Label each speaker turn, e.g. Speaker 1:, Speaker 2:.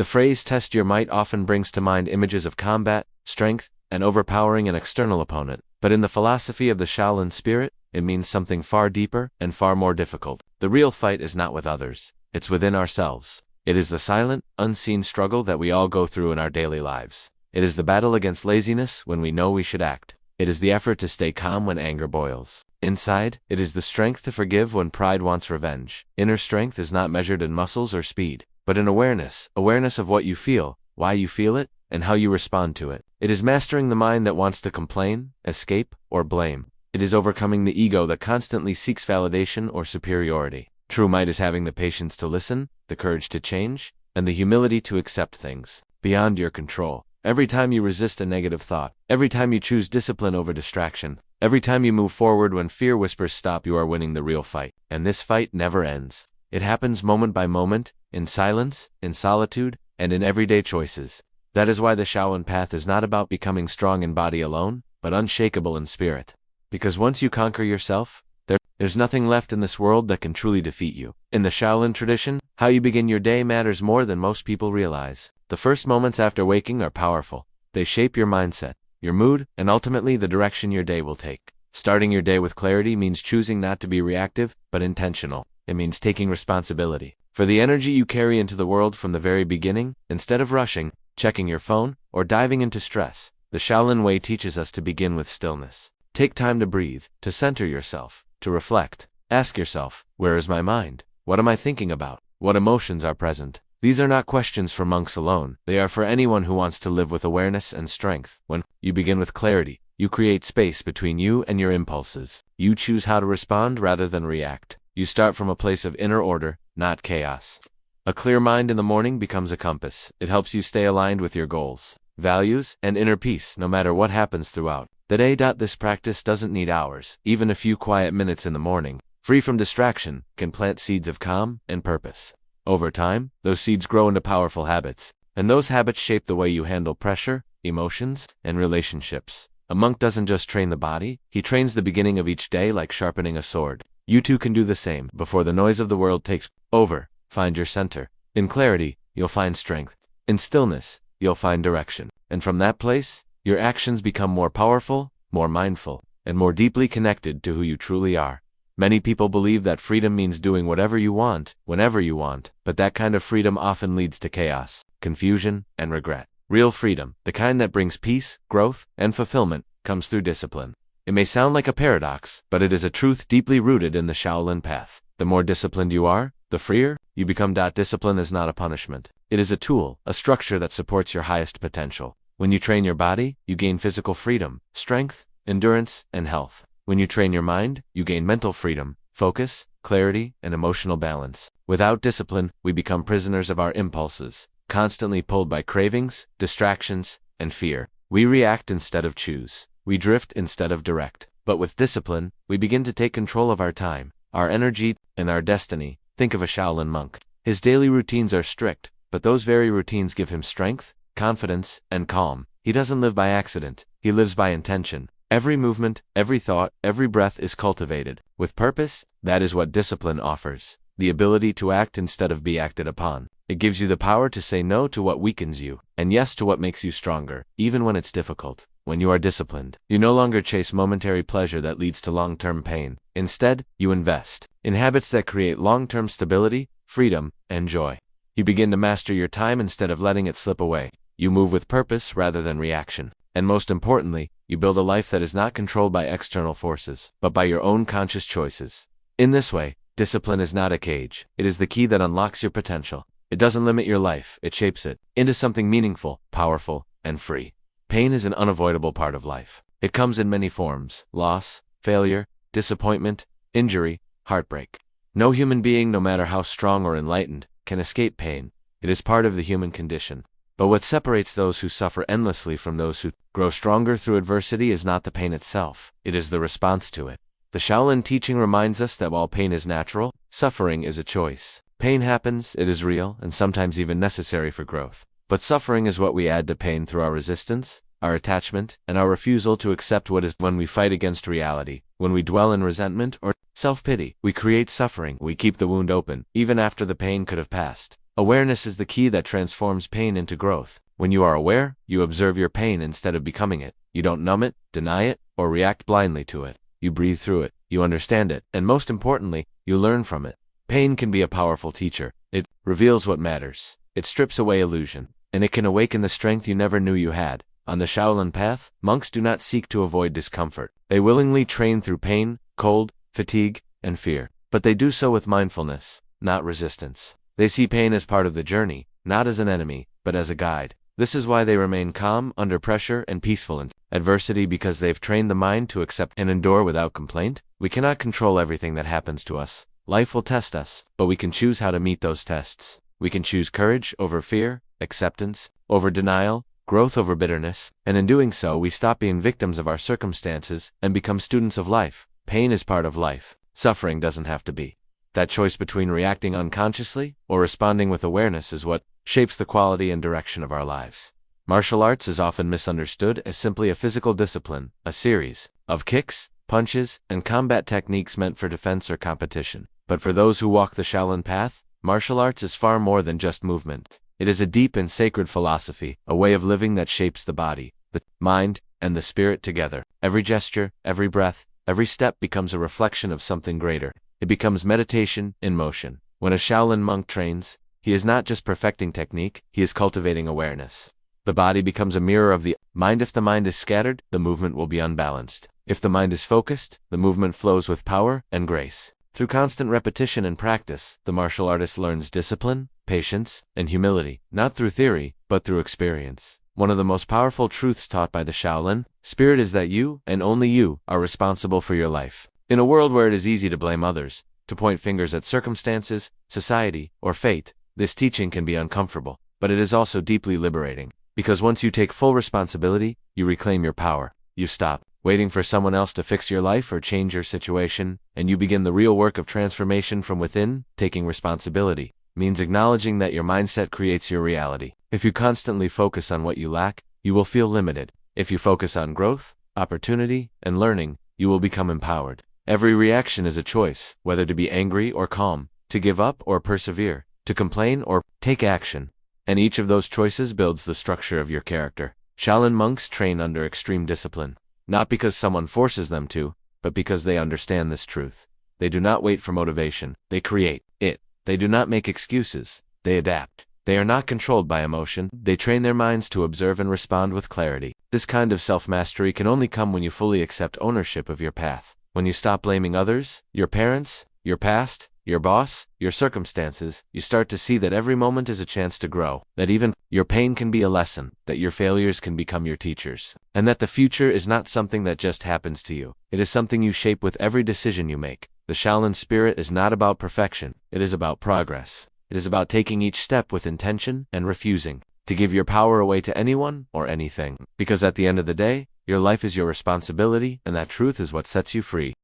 Speaker 1: The phrase "test your might" often brings to mind images of combat, strength, and overpowering an external opponent. But in the philosophy of the Shaolin Spirit, it means something far deeper and far more difficult. The real fight is not with others. It's within ourselves. It is the silent, unseen struggle that we all go through in our daily lives. It is the battle against laziness when we know we should act. It is the effort to stay calm when anger boils. Inside, it is the strength to forgive when pride wants revenge. Inner strength is not measured in muscles or speed, but in awareness of what you feel, why you feel it, and how you respond to it. It is mastering the mind that wants to complain, escape, or blame. It is overcoming the ego that constantly seeks validation or superiority. True might is having the patience to listen, the courage to change, and the humility to accept things beyond your control. Every time you resist a negative thought, every time you choose discipline over distraction, every time you move forward when fear whispers stop, you are winning the real fight. And this fight never ends. It happens moment by moment, in silence, in solitude, and in everyday choices. That is why the Shaolin path is not about becoming strong in body alone, but unshakable in spirit. Because once you conquer yourself, there's nothing left in this world that can truly defeat you. In the Shaolin tradition, how you begin your day matters more than most people realize. The first moments after waking are powerful. They shape your mindset, your mood, and ultimately the direction your day will take. Starting your day with clarity means choosing not to be reactive, but intentional. It means taking responsibility for the energy you carry into the world from the very beginning, instead of rushing, checking your phone, or diving into stress. The Shaolin way teaches us to begin with stillness. Take time to breathe, to center yourself, to reflect. Ask yourself, where is my mind? What am I thinking about? What emotions are present? These are not questions for monks alone. They are for anyone who wants to live with awareness and strength. When you begin with clarity, you create space between you and your impulses. You choose how to respond rather than react. You start from a place of inner order, not chaos. A clear mind in the morning becomes a compass. It helps you stay aligned with your goals, values, and inner peace no matter what happens throughout the day. This practice doesn't need hours. Even a few quiet minutes in the morning, free from distraction, can plant seeds of calm and purpose. Over time, those seeds grow into powerful habits, and those habits shape the way you handle pressure, emotions, and relationships. A monk doesn't just train the body, he trains the beginning of each day like sharpening a sword. You too can do the same. Before the noise of the world takes over, find your center. In clarity, you'll find strength. In stillness, you'll find direction. And from that place, your actions become more powerful, more mindful, and more deeply connected to who you truly are. Many people believe that freedom means doing whatever you want, whenever you want, but that kind of freedom often leads to chaos, confusion, and regret. Real freedom, the kind that brings peace, growth, and fulfillment, comes through discipline. It may sound like a paradox, but it is a truth deeply rooted in the Shaolin path. The more disciplined you are, the freer you become. Discipline is not a punishment. It is a tool, a structure that supports your highest potential. When you train your body, you gain physical freedom, strength, endurance, and health. When you train your mind, you gain mental freedom, focus, clarity, and emotional balance. Without discipline, we become prisoners of our impulses, constantly pulled by cravings, distractions, and fear. We react instead of choose. We drift instead of direct. But with discipline, we begin to take control of our time, our energy, and our destiny. Think of a Shaolin monk. His daily routines are strict, but those very routines give him strength, confidence, and calm. He doesn't live by accident. He lives by intention. Every movement, every thought, every breath is cultivated with purpose. That is what discipline offers. The ability to act instead of be acted upon. It gives you the power to say no to what weakens you, and yes to what makes you stronger, even when it's difficult. When you are disciplined, you no longer chase momentary pleasure that leads to long-term pain. Instead, you invest in habits that create long-term stability, freedom, and joy. You begin to master your time instead of letting it slip away. You move with purpose rather than reaction. And most importantly, you build a life that is not controlled by external forces, but by your own conscious choices. In this way, discipline is not a cage. It is the key that unlocks your potential. It doesn't limit your life, it shapes it into something meaningful, powerful, and free. Pain is an unavoidable part of life. It comes in many forms: loss, failure, disappointment, injury, heartbreak. No human being, no matter how strong or enlightened, can escape pain. It is part of the human condition. But what separates those who suffer endlessly from those who grow stronger through adversity is not the pain itself, it is the response to it. The Shaolin teaching reminds us that while pain is natural, suffering is a choice. Pain happens, it is real, and sometimes even necessary for growth. But suffering is what we add to pain through our resistance, our attachment, and our refusal to accept what is. When we fight against reality, when we dwell in resentment or self-pity, we create suffering. We keep the wound open, even after the pain could have passed. Awareness is the key that transforms pain into growth. When you are aware, you observe your pain instead of becoming it. You don't numb it, deny it, or react blindly to it. You breathe through it, you understand it, and most importantly, you learn from it. Pain can be a powerful teacher. It reveals what matters. It strips away illusion, and it can awaken the strength you never knew you had. On the Shaolin path, monks do not seek to avoid discomfort. They willingly train through pain, cold, fatigue, and fear. But they do so with mindfulness, not resistance. They see pain as part of the journey, not as an enemy, but as a guide. This is why they remain calm, under pressure, and peaceful in adversity, because they've trained the mind to accept and endure without complaint. We cannot control everything that happens to us. Life will test us, but we can choose how to meet those tests. We can choose courage over fear, acceptance over denial, growth over bitterness, and in doing so we stop being victims of our circumstances and become students of life. Pain is part of life. Suffering doesn't have to be. That choice between reacting unconsciously or responding with awareness is what shapes the quality and direction of our lives. Martial arts is often misunderstood as simply a physical discipline, a series of kicks, punches, and combat techniques meant for defense or competition. But for those who walk the Shaolin path, martial arts is far more than just movement. It is a deep and sacred philosophy, a way of living that shapes the body, the mind, and the spirit together. Every gesture, every breath, every step becomes a reflection of something greater. It becomes meditation in motion. When a Shaolin monk trains, he is not just perfecting technique, he is cultivating awareness. The body becomes a mirror of the mind. If the mind is scattered, the movement will be unbalanced. If the mind is focused, the movement flows with power and grace. Through constant repetition and practice, the martial artist learns discipline, patience, and humility, not through theory, but through experience. One of the most powerful truths taught by the Shaolin Spirit is that you, and only you, are responsible for your life. In a world where it is easy to blame others, to point fingers at circumstances, society, or fate, this teaching can be uncomfortable, but it is also deeply liberating. Because once you take full responsibility, you reclaim your power. You stop waiting for someone else to fix your life or change your situation, and you begin the real work of transformation from within. Taking responsibility means acknowledging that your mindset creates your reality. If you constantly focus on what you lack, you will feel limited. If you focus on growth, opportunity, and learning, you will become empowered. Every reaction is a choice, whether to be angry or calm, to give up or persevere, to complain or take action. And each of those choices builds the structure of your character. Shaolin monks train under extreme discipline, not because someone forces them to, but because they understand this truth. They do not wait for motivation, they create it. They do not make excuses, they adapt. They are not controlled by emotion, they train their minds to observe and respond with clarity. This kind of self-mastery can only come when you fully accept ownership of your path. When you stop blaming others, your parents, your past, your boss, your circumstances, you start to see that every moment is a chance to grow, that even your pain can be a lesson, that your failures can become your teachers, and that the future is not something that just happens to you. It is something you shape with every decision you make. The Shaolin Spirit is not about perfection, it is about progress. It is about taking each step with intention and refusing to give your power away to anyone or anything. Because at the end of the day, your life is your responsibility, and that truth is what sets you free.